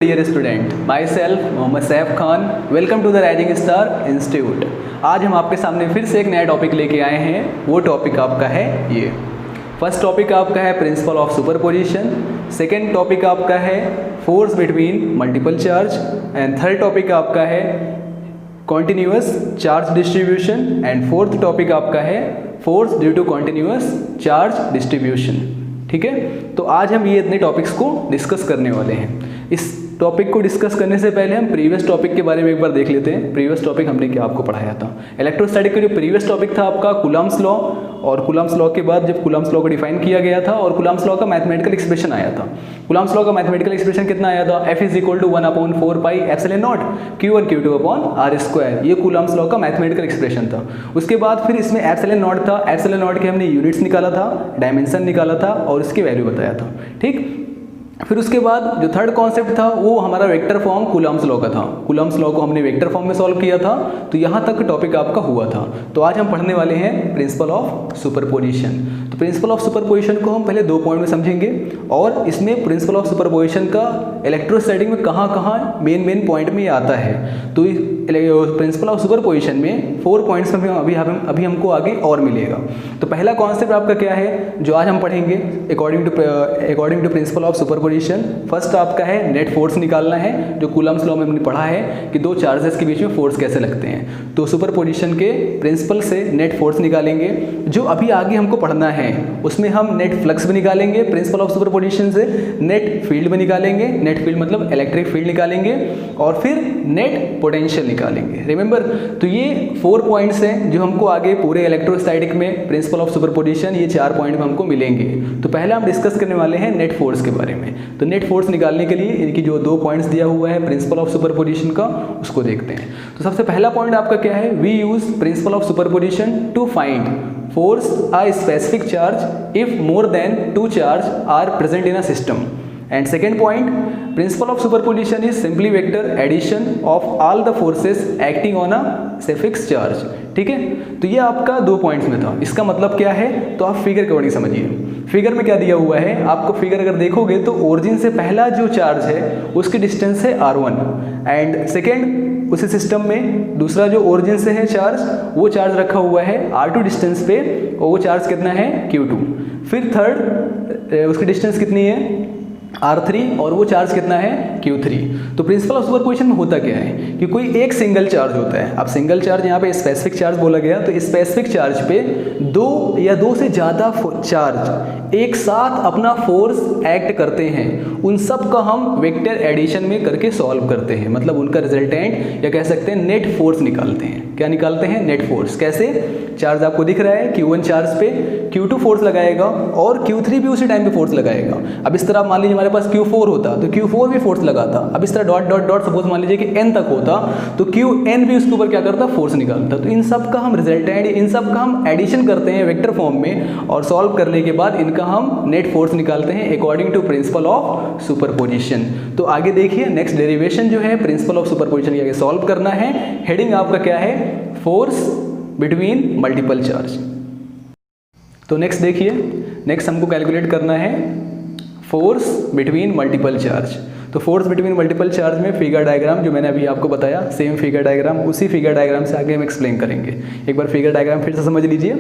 Dear student, myself Mohammad Saif Khan, welcome to the rising star institute. आज हम आपके सामने फिर से एक नया टॉपिक लेके आए हैं। वो टॉपिक आपका है ये। फर्स्ट टॉपिक आपका है principle of superposition, second topic आपका है force between multiple charge, and third topic आपका है continuous charge distribution, and fourth topic आपका है force due to continuous charge distribution. ठीक है, तो आज हम ये इतने टॉपिक्स को डिस्कस करने वाले हैं। इस टॉपिक को डिस्कस करने से पहले हम प्रीवियस टॉपिक के बारे में एक बार देख लेते हैं। प्रीवियस टॉपिक हमने क्या आपको पढ़ाया था। इलेक्ट्रोस्टैटिक का जो प्रीवियस टॉपिक था आपका कूलम्ब्स लॉ, और कूलम्ब्स लॉ के बाद जब कूलम्ब्स लॉ को डिफाइन किया गया था और कूलम्ब्स लॉ का मैथमेटिकल एक्सप्रेशन आया था। कूलम्ब्स लॉ का मैथमेटिकल एक्सप्रेशन कितना आया था? F = 1/4 pi epsilon naught Q1 Q2 upon R²। ये कूलम्ब्स लॉ का मैथमेटिकल एक्सप्रेशन था। उसके बाद फिर इसमें एप्सिलॉन नॉट था। एप्सिलॉन नॉट के हमने यूनिट्स निकाला था, डायमेंशन निकाला था और इसकी वैल्यू बताया था। ठीक, फिर उसके बाद जो थर्ड कॉन्सेप्ट था वो हमारा वेक्टर फॉर्म कूलम्ब्स लॉ का था। कूलम्ब्स लॉ को हमने वेक्टर फॉर्म में सॉल्व किया था। तो यहाँ तक टॉपिक आपका हुआ था। तो आज हम पढ़ने वाले हैं प्रिंसिपल ऑफ सुपरपोजिशन। तो प्रिंसिपल ऑफ सुपरपोजिशन को हम पहले 2 पॉइंट में समझेंगे, और इसमें प्रिंसिपल ऑफ सुपरपोजिशन का इलेक्ट्रोस्टैटिक में कहाँ मेन पॉइंट में आता है। तो प्रिंसिपल ऑफ सुपरपोजिशन में 4 पॉइंट्स में अभी हमको आगे और मिलेगा। तो पहला कॉन्सेप्ट आपका क्या है जो आज हम पढ़ेंगे according to principle of superposition. First आपका है नेट फोर्स निकालना है, जो कूलम्ब्स लॉ में हमने पढ़ा है कि दो चार्जेस के बीच में फोर्स कैसे लगते हैं। तो सुपरपोजिशन के प्रिंसिपल से नेट फोर्स निकालेंगे। जो अभी आगे हमको पढ़ना है उसमें हम नेट फ्लक्स भी निकालेंगे प्रिंसिपल ऑफ सुपरपोजिशन से, नेट फील्ड भी निकालेंगे, नेट फील्ड मतलब इलेक्ट्रिक फील्ड निकालेंगे, और फिर नेट पोटेंशियल निकालेंगे। रिमेंबर, तो ये 4 पॉइंट्स हैं जो हमको आगे पूरे इलेक्ट्रोस्टैटिक में प्रिंसिपल ऑफ सुपरपोजिशन ये 4 पॉइंट में हमको मिलेंगे। तो पहले हम डिस्कस करने वाले हैं नेट फोर्स के बारे में। तो नेट फोर्स निकालने के लिए इनकी जो 2 पॉइंट्स दिया हुआ है प्रिंसिपल ऑफ सुपरपोजिशन का, उसको देखते हैं। तो सबसे पहला पॉइंट आपका क्या है? We use principle of superposition to find force a specific charge if more than 2 charge are present in a system. And second point, principle of superposition is simply vector addition of all the forces acting on a suffix charge. ठीक है, तो ये आपका 2 points में था। इसका मतलब क्या है तो आप फिगर के अकॉर्डिंग समझिए। फिगर में क्या दिया हुआ है आपको? फिगर अगर देखोगे तो ओरिजिन से पहला जो चार्ज है उसकी डिस्टेंस है R1, एंड सेकेंड उसी सिस्टम में दूसरा जो ओरिजिन से है चार्ज, वो चार्ज रखा हुआ है R2 डिस्टेंस पे, और वो चार्ज कितना है? Q2। फिर थर्ड उसकी डिस्टेंस कितनी है? R3, और वो चार्ज कितना है? Q3। तो प्रिंसिपल ऑफ सुपरपोजिशन में होता क्या है कि कोई एक सिंगल चार्ज होता है। अब सिंगल चार्ज यहाँ पे स्पेसिफिक चार्ज बोला गया, तो स्पेसिफिक चार्ज पे 2 या 2 से ज़्यादा चार्ज एक साथ अपना फोर्स एक्ट करते हैं। उन सब का हम वेक्टर एडिशन में करके सॉल्व करते हैं, मतलब उनका रिजल्टेंट या कह सकते हैं नेट फोर्स निकालते हैं। क्या निकालते हैं? Net force. कैसे? चार्ज आपको दिख रहा है Q1 चार्ज पे Q2 फोर्स लगाएगा और Q3 भी उसी टाइम पे फोर्स लगाएगा। अब इस तरह मान लीजिए हमारे पास Q4 होता तो Q4 भी फोर्स लगाता। अब इस तरह डॉट डॉट डॉट सपोज मान लीजिए कि N तक होता तो Qn भी उसके ऊपर क्या करता? फोर्स निकालता। तो इन सब का हम रिजल्टेंट, इन सब का हम एडिशन करते हैं वेक्टर फॉर्म में, और सॉल्व करने के बाद इनका हम नेट फोर्स निकालते हैं according to principle of superposition. तो आगे देखिए नेक्स्ट डेरिवेशन जो है प्रिंसिपल ऑफ सुपरपोजिशन के आगे सॉल्व करना है। हेडिंग आपका क्या है? Force between multiple charge. तो नेक्स्ट देखिए, नेक्स्ट हमको कैलकुलेट करना है फोर्स बिटवीन मल्टीपल चार्ज। तो फोर्स बिटवीन मल्टीपल चार्ज में फिगर डायग्राम जो मैंने अभी आपको बताया, सेम फिगर डायग्राम, उसी फिगर डायग्राम से आगे हम एक्सप्लेन करेंगे। एक बार फिगर डायग्राम फिर से समझ लीजिए।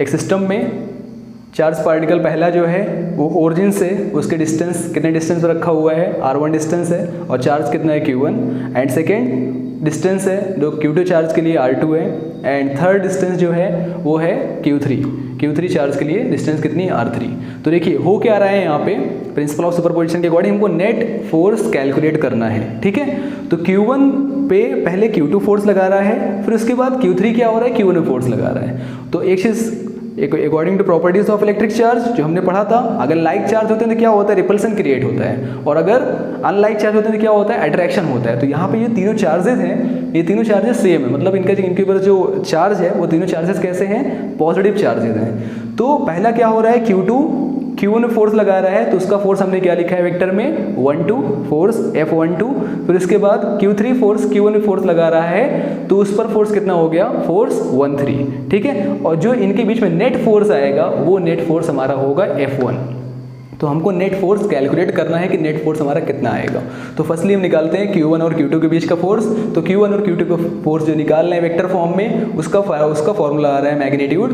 एक सिस्टम में चार्ज पार्टिकल पहला जो है वो ओरिजिन से उसके डिस्टेंस कितने डिस्टेंस पर रखा हुआ है? R1 डिस्टेंस है, और चार्ज कितना है? Q1। एंड सेकेंड डिस्टेंस है जो Q2 चार्ज के लिए R2 है, एंड थर्ड डिस्टेंस जो है वो है Q3 चार्ज के लिए डिस्टेंस कितनी है? R3। तो देखिए हो क्या रहा है यहाँ पे, प्रिंसिपल ऑफ सुपरपोजिशन के अकॉर्डिंग हमको नेट फोर्स कैलकुलेट करना है। ठीक है, तो Q1 पे पहले Q2 फोर्स लगा रहा है, फिर उसके बाद Q3 क्या हो रहा है? Q1 में फोर्स लगा रहा है। तो एक चीज़ according to properties of electric charge जो हमने पढ़ा था, अगर लाइक चार्ज होते हैं तो क्या होता है? रिपल्सन क्रिएट होता है, और अगर अनलाइक चार्ज होते हैं तो क्या होता है? अट्रैक्शन होता है। तो यहाँ पे ये तीनों चार्जेस हैं, ये तीनों चार्जेस सेम है, मतलब इनके ऊपर जो चार्ज है वो तीनों चार्जेस कैसे हैं? पॉजिटिव चार्जेस हैं। तो पहला क्या हो रहा है? Q2 Q1 में फोर्स लगा रहा है, तो उसका फोर्स हमने क्या लिखा है वेक्टर में? 1-2 फोर्स F12। फिर उसके बाद Q3 फोर्स Q1 में फोर्स लगा रहा है, तो उस पर फोर्स कितना हो गया? फोर्स 1-3। ठीक है, और जो इनके बीच में नेट फोर्स आएगा वो नेट फोर्स हमारा होगा F1। तो हमको नेट फोर्स कैलकुलेट करना है कि नेट फोर्स हमारा कितना आएगा। तो फर्स्टली हम निकालते हैं Q1 और Q2 के बीच का फोर्स। तो Q1 और Q2 का फोर्स जो निकाल रहे हैं वेक्टर फॉर्म में, उसका फॉर्मूला आ रहा है magnitude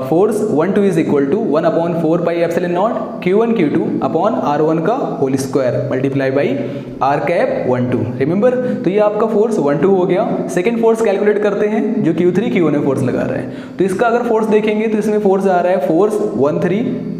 force 1 2 is equal to 1/4 pi epsilon naught Q1 Q2 upon R1 का whole square multiply by R cap 1 2। Remember, तो ये आपका फोर्स 1 2 हो गया। सेकेंड फोर्स कैलकुलेट करते हैं जो Q3 Q1 में फोर्स लगा रहा है। तो इसका अगर फोर्स देखेंगे तो इसमें फोर्स आ रहा है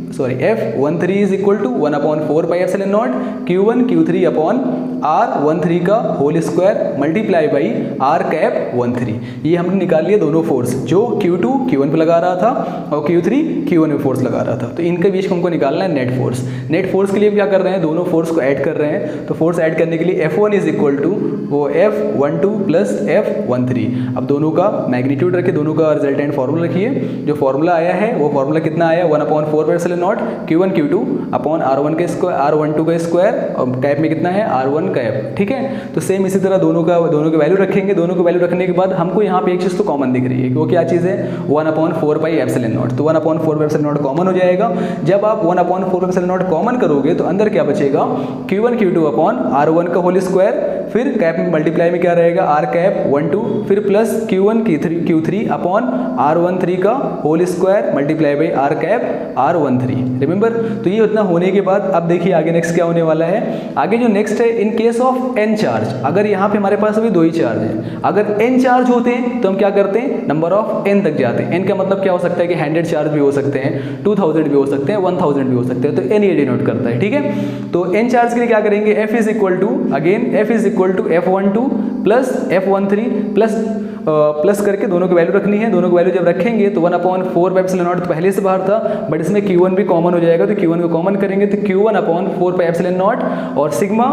F13 is equal to 1/4 pi epsilon naught Q1 Q3 upon R13 का whole square multiply by R cap 13। ये हमने निकाल लिए दोनों फोर्स जो Q2 Q1 पे लगा रहा था और Q3 Q1 में फोर्स लगा रहा था। तो इनके बीच हमको निकालना है नेट फोर्स। नेट फोर्स के लिए क्या कर रहे हैं, दोनों फोर्स को ऐड कर रहे हैं। तो फोर्स ऐड करने के लिए F1 इज इक्वल टू वो F12 प्लस F13। अब दोनों का मैग्नीट्यूड रखिए, दोनों का रिजल्टेंट फार्मूला रखिए। जो फार्मूला आया है वो फार्मूला कितना आया, 1/4 epsilon naught Q1 Q2 upon R1 का स्क्वायर R12 का स्क्वायर और कैप में कितना है R1 कैप। ठीक है, तो सेम इसी तरह दोनों के वैल्यू रखेंगे। दोनों के वैल्यू रखने के बाद हमको यहाँ पे एक चीज़ तो कॉमन दिख रही है, वो क्या चीज़ है, 1/4 पाई एप्सिलॉन नॉट। तो 1/4 एप्सिलॉन नॉट कॉमन हो जाएगा। जब आप 1/4 एप्सिलॉन नॉट कॉमन करोगे तो अंदर क्या बचेगा, Q1 Q2 अपॉन R1 का होल स्क्वायर, फिर कैप में मल्टीप्लाई में क्या रहेगा R कैप 1 2, फिर plus Q1 Q3 upon R13 का whole square multiply by R cap R13। Remember, तो ये उतना होने के बाद अब देखिए आगे नेक्स्ट क्या होने वाला है। आगे जो नेक्स्ट है, in case of n charge, अगर यहाँ पे हमारे पास अभी 2 ही चार्ज हैं, अगर n चार्ज होते हैं तो हम क्या करते हैं, नंबर ऑफ n तक जाते हैं। n का मतलब क्या हो सकता है कि 100 चार्ज भी हो सकते हैं, 2000 भी हो सकते हैं, 1000 भी हो सकते हैं। तो n ये डिनोट करता है। ठीक है, तो n चार्ज के लिए क्या करेंगे, F is equal to F12 plus F13 plus करके दोनों की वैल्यू रखनी है। दोनों की वैल्यू जब रखेंगे तो 1/4 एप्सिलॉन नॉट पहले से बाहर था, बट इसमें Q1 भी कॉमन हो जाएगा। तो Q1 को कॉमन करेंगे तो Q1/4 एप्सिलॉन नॉट और सिग्मा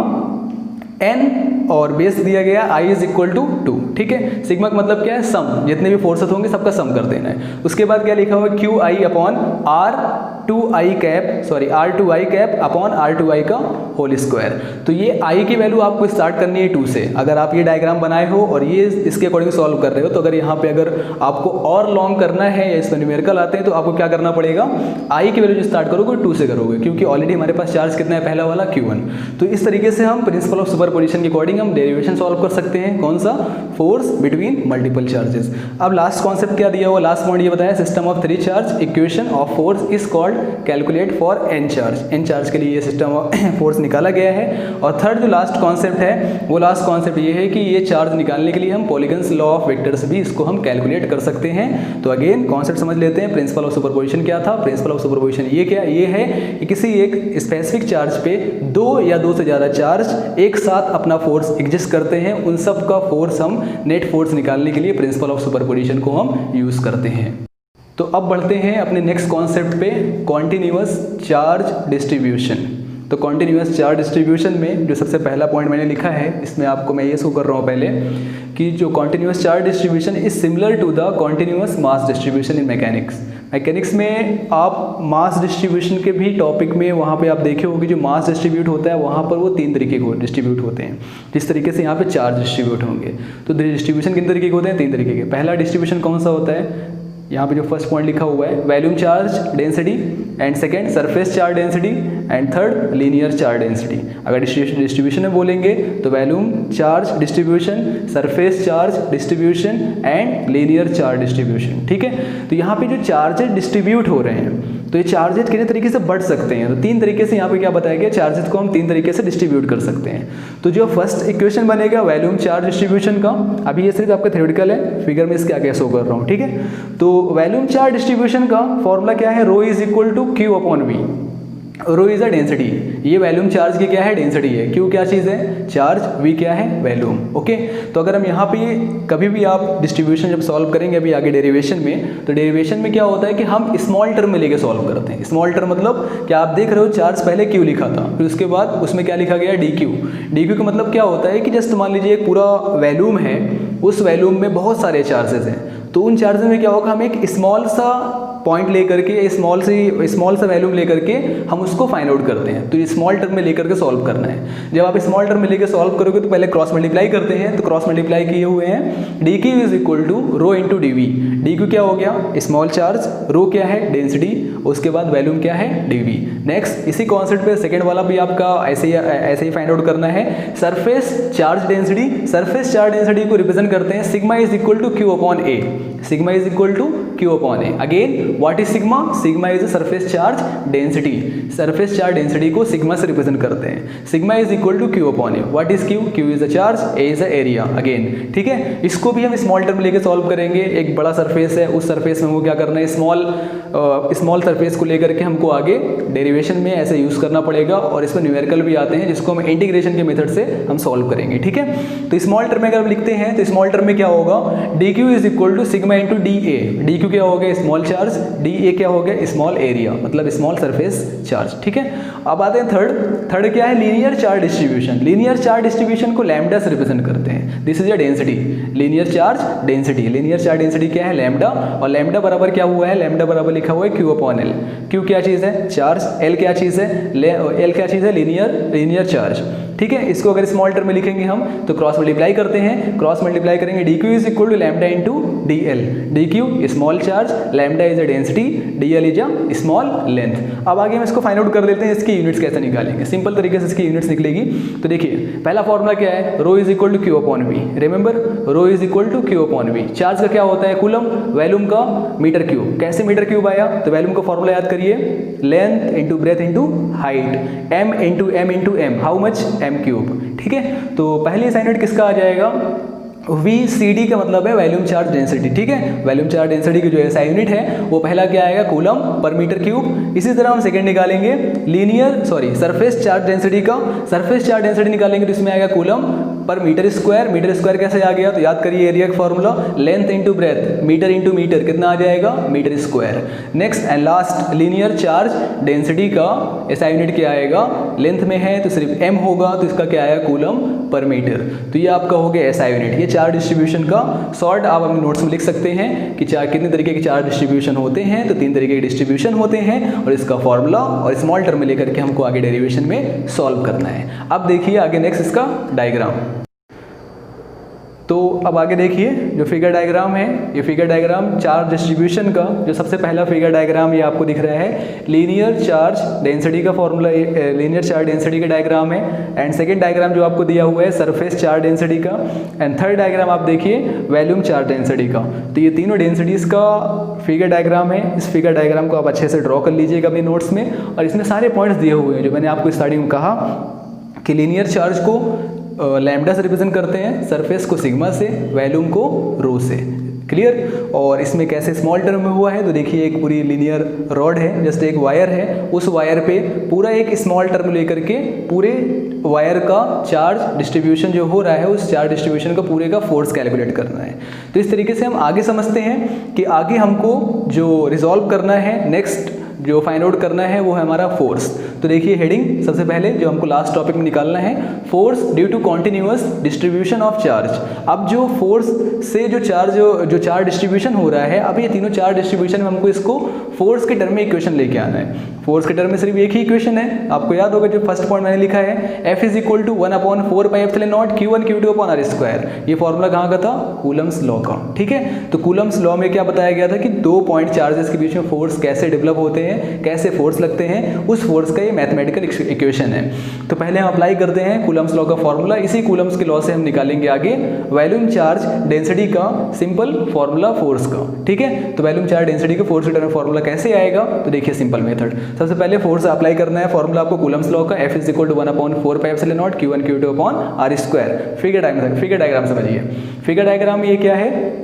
n और बेस दिया गया I इज इक्वल टू 2। ठीक है, सिग्मा का मतलब क्या है, सम, जितने भी फोर्सेस होंगे सबका सम कर देना है। उसके बाद क्या लिखा हुआ है, QI upon R2I cap upon R2I का होल स्क्वायर। तो ये I की वैल्यू आपको स्टार्ट करनी है 2 से। अगर आप ये डायग्राम बनाए हो और ये इसके अकॉर्डिंग सॉल्व कर रहे हो, तो अगर यहाँ पे अगर आपको और लॉन्ग करना है या इसमें न्यूमेरिकल आते हैं तो आपको क्या करना पड़ेगा, I की वैल्यू जो स्टार्ट करोगे 2 से करोगे, क्योंकि ऑलरेडी हमारे पास चार्ज कितना है, पहला वाला Q1। तो इस तरीके से हम प्रिंसिपल ऑफ सुपरपोजिशन के अकॉर्डिंग हम डेरिवेशन सॉल्व कर सकते हैं। कौन सा, फोर्स बिटवीन मल्टीपल चार्जेस। अब लास्ट कॉन्सेप्ट क्या दिया हुआ, लास्ट पॉइंट ये बताया, system of 3 charge equation of force is called calculate for n charge. n charge के लिए ये सिस्टम ऑफ फोर्स निकाला गया है। और थर्ड जो लास्ट कॉन्सेप्ट है, वो लास्ट कॉन्सेप्ट ये है कि ये चार्ज निकालने के लिए हम पॉलीगन्स लॉ ऑफ वेक्टर्स भी इसको हम कैलकुलेट कर सकते हैं। तो अगेन कॉन्सेप्ट समझ लेते हैं। प्रिंसिपल ऑफ सुपरपोजिशन क्या था, प्रिंसिपल ऑफ सुपरपोजिशन ये है कि किसी एक स्पेसिफिक चार्ज पे 2 या 2 से ज़्यादा चार्ज एक साथ अपना फोर्स एग्जिस्ट करते हैं, उन सब का फोर्स हम नेट फोर्स निकालने के लिए प्रिंसिपल ऑफ सुपरपोजिशन को हम यूज़ करते हैं। तो अब बढ़ते हैं अपने नेक्स्ट कॉन्सेप्ट पे, कॉन्टिन्यूअस चार्ज डिस्ट्रीब्यूशन। तो कॉन्टिन्यूअस चार्ज डिस्ट्रीब्यूशन में जो सबसे पहला पॉइंट मैंने लिखा है, इसमें आपको मैं ये शो कर रहा हूँ पहले कि जो continuous charge distribution is similar to the continuous mass distribution in mechanics में आप मास डिस्ट्रीब्यूशन के भी टॉपिक में वहाँ पे आप देखे होंगे, जो मास डिस्ट्रीब्यूट होता है वहाँ पर वो 3 तरीके के डिस्ट्रीब्यूट होते हैं, जिस तरीके से यहाँ पे चार्ज डिस्ट्रीब्यूट होंगे। तो डिस्ट्रीब्यूशन किन तरीके के होते हैं, 3 तरीके के। पहला डिस्ट्रीब्यूशन कौन सा होता है, यहाँ पे जो फर्स्ट पॉइंट लिखा हुआ है, volume charge density, and second surface charge density, and third linear charge density. अगर डिस्ट्रीब्यूशन में बोलेंगे तो volume charge distribution, surface charge distribution and linear charge distribution. ठीक है, तो यहाँ पे जो चार्जेस डिस्ट्रीब्यूट हो रहे हैं, तो ये चार्जेस कितने तरीके से बढ़ सकते हैं, तो 3 तरीके से यहाँ पे क्या बताया गया, चार्जेस को हम 3 तरीके से डिस्ट्रीब्यूट कर सकते हैं। तो जो फर्स्ट इक्वेशन बनेगा वॉल्यूम चार्ज डिस्ट्रीब्यूशन का, अभी ये सिर्फ आपका थ्योरेटिकल है, फिगर में इसके आगे शो कर रहा हूँ। ठीक है, तो वॉल्यूम चार्ज डिस्ट्रीब्यूशन का फॉर्मूला क्या है, rho is equal to Q upon V। Rho is a density, ये वॉल्यूम चार्ज की क्या है, डेंसिटी है। Q क्या चीज़ है, चार्ज, V क्या है, वॉल्यूम। ओके, तो अगर हम यहाँ पे कभी भी आप डिस्ट्रीब्यूशन जब सॉल्व करेंगे अभी आगे डेरिवेशन में, तो डेरिवेशन में क्या होता है कि हम स्मॉल टर्म में लेके सॉल्व करते हैं। स्मॉल टर्म मतलब क्या, आप देख रहे हो चार्ज पहले Q लिखा था, फिर उसके बाद उसमें क्या लिखा गया, dQ का मतलब क्या होता है कि जस्ट मान लीजिए एक पूरा वॉल्यूम है, उस वॉल्यूम में बहुत सारे चार्जेस हैं, तो उन चार्जेस में क्या होगा, हम एक स्मॉल सा पॉइंट लेकर के, स्मॉल सा वैल्यूम लेकर के हम उसको फाइंड आउट करते हैं। तो ये स्मॉल टर्म में लेकर के सॉल्व करना है। जब आप स्मॉल टर्म में लेकर सॉल्व करोगे तो पहले क्रॉस मल्टीप्लाई करते हैं, तो क्रॉस मल्टीप्लाई किए हुए हैं, dQ is equal to rho into dV। dQ क्या हो गया, स्मॉल चार्ज, रो क्या है, डेंसिटी, उसके बाद वॉल्यूम क्या है dv। नेक्स्ट इसी कॉन्सेप्ट पे सेकंड वाला भी आपका ऐसे ही फाइंड आउट करना है। सरफेस चार्ज डेंसिटी को रिप्रेजेंट करते हैं sigma is equal to Q upon A. Sigma is equal to Q upon A. Again what is sigma? Sigma is surface charge density. Surface charge density को sigma से represent करते हैं। Sigma is equal to Q upon A. What is Q? Q is a charge, A is a area. Again ठीक है, इसको भी हम small term लेके सॉल्व करेंगे। एक बड़ा सरफेस है, उस सरफेस में हमको क्या करना है, स्मॉल सरफेस को लेकर के हमको आगे डेरिवेशन में ऐसे यूज करना पड़ेगा और इसमें न्यूमेरिकल भी आते हैं जिसको हम इंटीग्रेशन के मेथड से हम सॉल्व करेंगे। ठीक है, तो स्मॉल टर्म में अगर हम लिखते हैं तो स्मॉल टर्म में क्या होगा, D Q is equal to sigma into D A. D Q क्या हो गया? Small charge. डी ए क्या हो गया? स्मॉल एरिया, मतलब स्मॉल सरफेस चार्ज। ठीक है, अब आते हैं थर्ड क्या है? Linear charge distribution. Linear charge distribution को लैम्डा से रिप्रेजेंट करते हैं। This is a density, linear charge density. Linear charge density क्या है? लैम्डा। और लैम्डा बराबर क्या हुआ है? लैम्डा बराबर लिखा हुआ है क्यू अपॉन एल। क्यू क्या चीज़ है? चार्ज। एल क्या चीज़ है? एल क्या चीज़ है? Linear charge. ठीक है, इसको अगर स्मॉल टर्म में लिखेंगे हम तो क्रॉस मल्टीप्लाई करते हैं। क्रॉस मल्टीप्लाई करेंगे, D Q is equal to lambda into D L. D Q small charge, lambda is a density, D L is a small length. अब आगे हम इसको फाइंड आउट कर लेते हैं, इसकी यूनिट्स कैसे निकालेंगे। सिंपल तरीके से इसकी यूनिट्स निकलेगी। तो देखिए पहला फॉर्मूला क्या है? Rho is equal to Q upon V. Remember, rho is equal to Q upon V. Charge का क्या होता है? कूलम। वॉल्यूम का मीटर क्यूब। कैसे मीटर क्यूब आया? तो वॉल्यूम का फॉर्मूला याद करिए, length into breadth into height, M into M. How much? M cube. ठीक है, तो पहली असाइनमेंट किसका आ जाएगा? VCD का मतलब है वॉल्यूम चार्ज डेंसिटी। ठीक है, वॉल्यूम चार्ज डेंसिटी की जो ऐसा यूनिट है वो पहला क्या आएगा? Coulomb per metre cube. इसी तरह हम सेकंड निकालेंगे सरफेस चार्ज डेंसिटी का। सरफेस चार्ज डेंसिटी निकालेंगे तो इसमें आएगा coulomb per metre square. Metre square कैसे आ गया? तो याद करिए एरिया का formula, length into breadth, metre into metre, कितना आ जाएगा? Metre square. Next and last linear charge density का ऐसा यूनिट क्या आएगा? लेंथ में है तो सिर्फ m होगा, तो इसका क्या आएगा? Coulomb per metre. तो ये आपका हो गया ऐसा यूनिट। ये चार्ज डिस्ट्रीब्यूशन का शॉर्ट आप अपने नोट्स में लिख सकते हैं कि कितने तरीके के चार्ज डिस्ट्रीब्यूशन होते हैं। तो 3 तरीके के डिस्ट्रीब्यूशन होते हैं और इसका फॉर्मूला और स्मॉल टर्म में लेकर के हमको आगे डेरिवेशन में सॉल्व करना है। अब देखिए आगे नेक्स्ट इसका डायग्राम। तो अब आगे देखिए जो फिगर डायग्राम है, ये फिगर डायग्राम चार्ज डिस्ट्रीब्यूशन का जो सबसे पहला फिगर डायग्राम ये आपको दिख रहा है, लीनियर चार्ज डेंसिटी का फॉर्मूला, लीनियर चार्ज डेंसिटी का डायग्राम है। एंड सेकंड डायग्राम जो आपको दिया हुआ है सरफेस चार्ज डेंसिटी का। एंड थर्ड डायग्राम आप देखिए वॉल्यूम चार्ज डेंसिटी का। तो ये तीनों डेंसिटीज़ का फिगर डायग्राम है। इस फिगर डायग्राम को आप अच्छे से ड्रॉ कर लीजिएगा अपने नोट्स में। और इसमें सारे पॉइंट्स दिए हुए हैं जो मैंने आपको स्टार्टिंग में कहा कि लीनियर चार्ज को लैम्डा से रिप्रेजेंट करते हैं, सरफेस को सिग्मा से, वॉल्यूम को रो से। क्लियर? और इसमें कैसे स्मॉल टर्म में हुआ है तो देखिए एक पूरी लीनियर रॉड है, जस्ट एक वायर है, उस वायर पे पूरा एक स्मॉल टर्म लेकर के पूरे वायर का चार्ज डिस्ट्रीब्यूशन जो हो रहा है उस चार्ज डिस्ट्रीब्यूशन का पूरे का फोर्स कैलकुलेट करना है। तो इस तरीके से हम आगे समझते हैं कि आगे हमको जो रिजॉल्व करना है, नेक्स्ट जो फाइंड आउट करना है वो है हमारा फोर्स। तो देखिए हेडिंग सबसे पहले जो हमको लास्ट टॉपिक में निकालना है, force due to continuous distribution of charge. अब जो फोर्स से जो चार्ज डिस्ट्रीब्यूशन हो रहा है, अब ये तीनों चार्ज डिस्ट्रीब्यूशन में हमको इसको फोर्स के टर्म में इक्वेशन लेके आना है। फोर्स के टर्म में सिर्फ एक ही इक्वेशन है, आपको याद होगा जो फर्स्ट पॉइंट मैंने लिखा है, F is equal to 1/4πε0 Q1 Q2/r²। ये फॉर्मूला कहाँ का था? कूलम्स लॉ का। ठीक है, तो कूलम्स लॉ में क्या बताया गया था कि 2 पॉइंट चार्जेस के बीच में फोर्स कैसे डेवलप होते हैं, कैसे फोर्स लगते हैं, उस फोर्स का ये मैथमेटिकल इक्वेशन है। तो पहले हम अप्लाई करते हैं कूलम्स लॉ का फॉर्मूला। इसी कूलम्स के लॉ से हम निकालेंगे आगे वॉल्यूम चार्ज डेंसिटी का सिंपल फॉर्मूला फोर्स का। ठीक है, तो वॉल्यूम चार्ज डेंसिटी का फोर्स के टर्म में फॉर्मूला कैसे आएगा? तो देखिए सिंपल मेथड, सबसे पहले फोर्स अप्लाई करना है। फॉर्मूला आपको कूलम्स लॉ का F is equal to 1/4πε0 Q1 Q2/r²। Figure diagram समझिए। फिगर डायग्राम में ये क्या है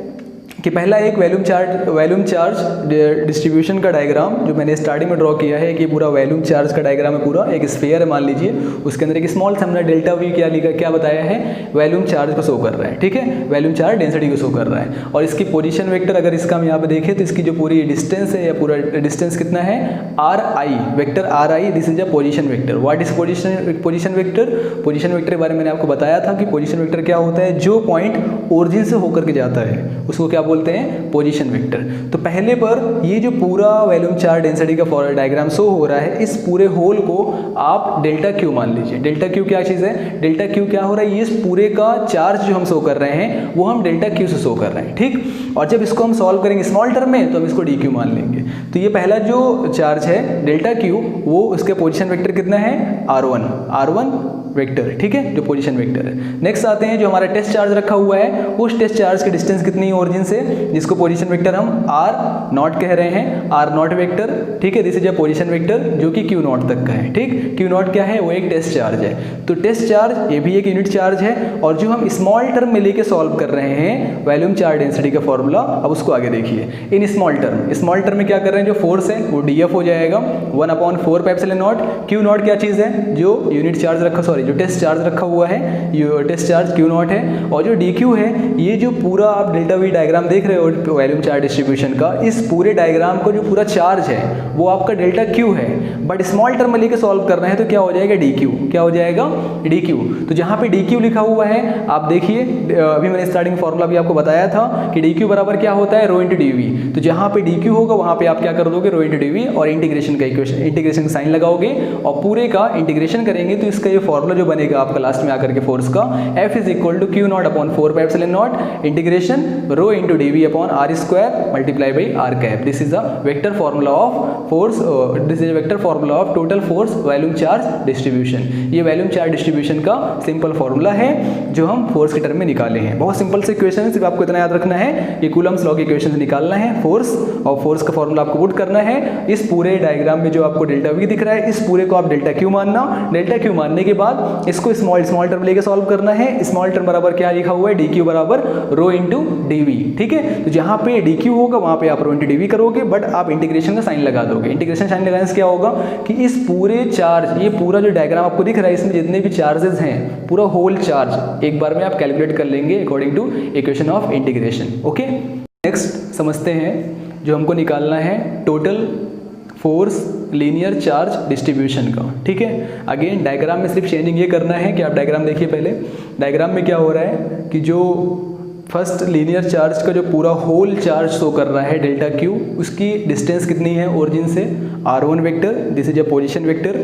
कि पहला एक वॉल्यूम चार्ज डिस्ट्रीब्यूशन का डायग्राम जो मैंने स्टार्टिंग में ड्रॉ किया है कि पूरा वॉल्यूम चार्ज का डायग्राम है। पूरा एक स्फीयर है मान लीजिए, उसके अंदर एक स्मॉल हमने डेल्टा वी क्या बताया है? वॉल्यूम चार्ज को शो कर रहा है। ठीक है, वॉल्यूम चार्ज डेंसिटी को शो कर रहा है। और इसकी पोजीशन वेक्टर अगर इसका हम यहाँ पे देखें तो इसकी जो पूरी डिस्टेंस है या पूरा डिस्टेंस कितना है? RI, vector RI, this is a position vector. What is position vector? Position vector के बारे में मैंने आपको बताया था कि पोजीशन वेक्टर क्या होता है? जो पॉइंट ओरिजिन से होकर के जाता है उसको क्या बोलते हैं, पोजीशन वेक्टर। तो पहले पर ये जो पूरा वॉल्यूम चार्ज डेंसिटी का डायग्राम शो हो रहा है, इस पूरे होल को आप डेल्टा क्यू मान लीजिए। डेल्टा क्यू क्या चीज़ है? डेल्टा क्यू क्या हो रहा है, ये इस पूरे का चार्ज जो हम शो कर रहे हैं वो हम डेल्टा क्यू से शो कर रहे हैं, ठीक। और जब इसको हम सॉल्व करेंगे स्मॉल टर्म में तो हम इसको डी क्यू मान लेंगे। तो ये पहला जो चार्ज है डेल्टा क्यू, वो उसके पोजीशन वेक्टर कितना है? R1 वेक्टर, ठीक है, जो पोजीशन वेक्टर है। नेक्स्ट आते हैं जो हमारा टेस्ट चार्ज रखा हुआ है, उस टेस्ट चार्ज की डिस्टेंस कितनी है ओरिजिन से, जिसको पोजीशन वेक्टर हम R0 कह रहे हैं, R0 वेक्टर, ठीक है। This is a position vector जो कि Q0 तक का है, ठीक। Q0 क्या है? वो एक टेस्ट चार्ज है। तो टेस्ट चार्ज ये भी एक यूनिट चार्ज है। और जो हम स्मॉल टर्म में लेके सॉल्व कर रहे हैं वॉल्यूम चार्ज डेंसिटी का फॉर्मूला, अब उसको आगे देखिए। इन स्मॉल टर्म में क्या कर रहे हैं, जो फोर्स है वो DF हो जाएगा 1/4πε0। Q0 क्या चीज़ है? जो यूनिट चार्ज रखा, सॉरी जो टेस्ट चार्ज रखा हुआ है, ये टेस्ट चार्ज Q0 है। और जो DQ है, ये जो पूरा आप डेल्टा V डायग्राम देख रहे हो वॉल्यूम चार्ज डिस्ट्रीब्यूशन का, इस पूरे डायग्राम का जो पूरा चार्ज है वो आपका डेल्टा Q है। बट स्मॉल टर्म में लेके सॉल्व कर रहे हैं तो क्या हो जाएगा? DQ। क्या हो जाएगा? DQ। तो जहाँ पे DQ लिखा हुआ है आप देखिए, अभी मैंने स्टार्टिंग फॉर्मूला भी आपको बताया था कि DQ बराबर क्या होता है? रो इंटू DV। तो जहाँ पे DQ होगा वहाँ पे आप क्या कर दोगे? रो इंटू DV और इंटीग्रेशन का इक्वेशन, इंटीग्रेशन का साइन लगाओगे और पूरे का इंटीग्रेशन करेंगे तो इसका ये फॉर्मूला जो बनेगा आपका लास्ट में आकर के फोर्स का, F is equal to Q0/4πε0 integration rho into DV/r² multiply by r cap. This is the vector formula of force, this is vector formula of total force volume charge distribution. ये volume charge distribution का simple formula है जो हम force के term में निकाले हैं। बहुत सिंपल से इक्वेशन है, सिर्फ आपको इतना याद रखना है, ये कूलम्स लॉ की इक्वेशन से निकालना है फोर्स, और फोर्स का फॉर्मूला आपको पुट करना है। इस पूरे डायग्राम में जो आपको डेल्टा V दिख रहा है, इस पूरे को आप डेल्टा Q मानना। डेल्टा Q मानने के बाद इसको स्मॉल टर्म लेके सॉल्व करना है। स्मॉल टर्म बराबर क्या लिखा हुआ है? DQ बराबर रो इंटू DV, ठीक है। तो जहाँ पे DQ होगा वहाँ पे आप रो इंटू DV करोगे, बट आप इंटीग्रेशन का साइन लगा दोगे। इंटीग्रेशन साइन लगाने से क्या होगा कि इस पूरे चार्ज, ये पूरा जो डायग्राम आपको दिख रहा है, इसमें जितने भी चार्जेस हैं, पूरा होल चार्ज एक बार में आप कैलकुलेट कर लेंगे according to equation of integration, okay. Next समझते हैं जो हमको निकालना है total force linear charge distribution का, ठीक है। अगेन डायग्राम में सिर्फ चेंजिंग ये करना है कि आप डायग्राम देखिए। पहले डायग्राम में क्या हो रहा है कि जो फर्स्ट लीनियर चार्ज का जो पूरा होल चार्ज शो कर रहा है डेल्टा Q, उसकी डिस्टेंस कितनी है ओरिजिन से? R1 vector, this is a position vector.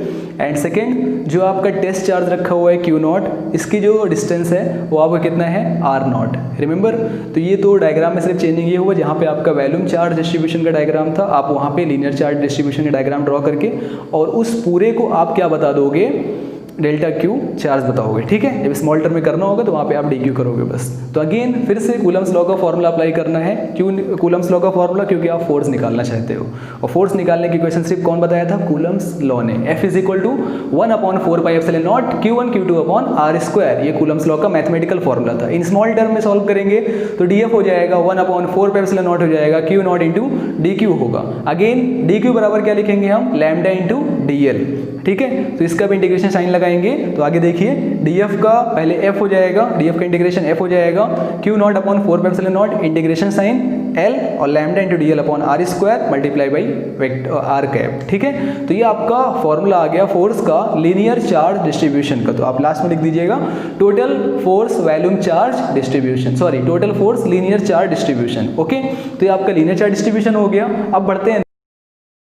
And second जो आपका टेस्ट चार्ज रखा हुआ है Q0, इसकी जो डिस्टेंस है वो आपका कितना है? R0, remember. तो ये तो डायग्राम में सिर्फ चेंजिंग ये हुआ, जहाँ पे आपका वॉल्यूम चार्ज डिस्ट्रीब्यूशन का डायग्राम था, आप वहाँ पे लीनियर चार्ज डिस्ट्रीब्यूशन का डायग्राम ड्रॉ करके और उस पूरे को आप क्या बता दोगे? डेल्टा Q चार्ज बताओगे, ठीक है। जब स्मॉल टर्म में करना होगा तो वहाँ पे आप DQ करोगे बस। तो अगेन फिर से कूलम्स लॉ का फॉर्मूला अप्लाई करना है। क्यों कूलम्स लॉ का फॉर्मूला? क्योंकि आप फोर्स निकालना चाहते हो, और फोर्स निकालने की इक्वेशन सिर्फ कौन बताया था? कूलम्स लॉ ने। F is equal to 1/4πε0 Q1 Q2/r²। ये कूलम्स लॉ का मैथमेटिकल फॉर्मूला था। इन स्मॉल टर्म में सॉल्व करेंगे तो DF हो जाएगा 1/4πε0 हो जाएगा, Q0 इंटू DQ होगा। अगेन DQ बराबर क्या लिखेंगे हम? लैम्डा इंटू DL, ठीक है। तो इसका भी इंटीग्रेशन साइन लगाएंगे तो आगे देखिए DF का पहले F हो जाएगा, DF का इंटीग्रेशन F हो जाएगा Q0/4πε0 इंटीग्रेशन साइन L और lambda into DL/r² multiply by r cap, ठीक है। तो ये आपका फॉर्मूला आ गया फोर्स का लीनियर चार्ज डिस्ट्रीब्यूशन का। तो आप लास्ट में लिख दीजिएगा total force volume charge distribution, sorry total force linear charge distribution, okay. तो ये आपका लीनियर चार्ज डिस्ट्रीब्यूशन हो गया। अब बढ़ते हैं